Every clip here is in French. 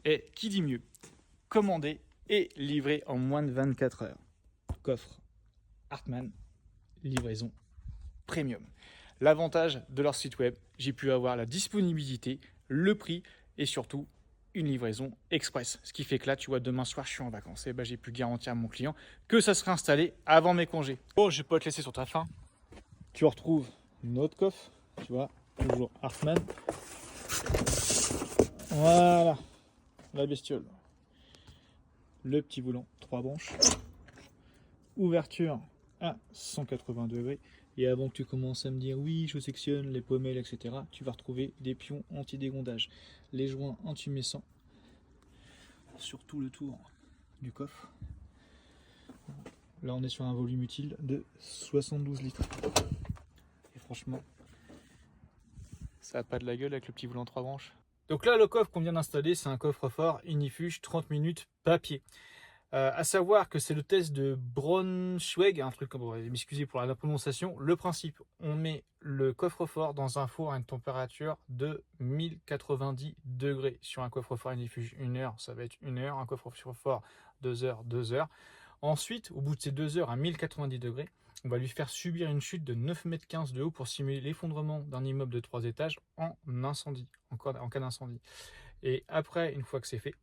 Et qui dit mieux, commandé et livré en moins de 24 heures. Coffre Hartmann, livraison premium. L'avantage de leur site web, j'ai pu avoir la disponibilité, le prix et surtout une livraison express. Ce qui fait que là, tu vois, demain soir, je suis en vacances. Et ben, j'ai pu garantir à mon client que ça serait installé avant mes congés. Bon, je vais pas te laisser sur ta faim. Tu retrouves notre coffre, tu vois, toujours Hartmann. Voilà, la bestiole. Le petit volant, 3 branches. Ouverture à 180 degrés. Et avant que tu commences à me dire oui, je sectionne les pommelles, etc., tu vas retrouver des pions anti-dégondage, les joints intumescents sur tout le tour du coffre. Là, on est sur un volume utile de 72 litres. Et franchement, ça n'a pas de la gueule avec le petit volant 3 branches. Donc là, le coffre qu'on vient d'installer, c'est un coffre-fort Inifuge 30 minutes papier. À savoir que c'est le test de Braunschweig, un truc comme, m'excusez pour la prononciation. Le principe, on met le coffre-fort dans un four à une température de 1090 degrés. Sur un coffre-fort Inifuge 1 heure, ça va être 1 heure. Un coffre-fort 2 heures, 2 heures. Ensuite, au bout de ces 2 heures à 1090 degrés, on va lui faire subir une chute de 9,15 m de haut pour simuler l'effondrement d'un immeuble de 3 étages en incendie, en cas d'incendie. Et après, une fois que c'est fait,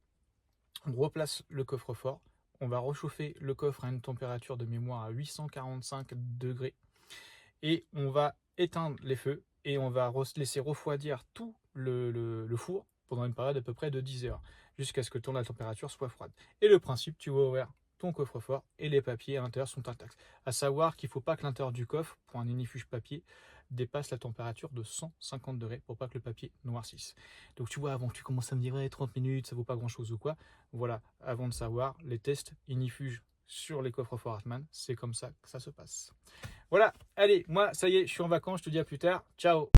on replace le coffre-fort. On va réchauffer le coffre à une température de mémoire à 845 degrés. Et on va éteindre les feux et on va laisser refroidir tout le four pendant une période à peu près de 10 heures, jusqu'à ce que la température soit froide. Et le principe, tu vas ouvrir ton coffre-fort et les papiers à l'intérieur sont intacts. À savoir qu'il ne faut pas que l'intérieur du coffre, pour un Inifuge papier, dépasse la température de 150 degrés pour pas que le papier noircisse. Donc tu vois, avant que tu commences à me dire ouais, 30 minutes, ça vaut pas grand chose ou quoi, voilà, avant de savoir, les tests Inifuge sur les coffres forts Hartmann, c'est comme ça que ça se passe. Voilà, allez, moi ça y est, je suis en vacances, je te dis à plus tard, ciao.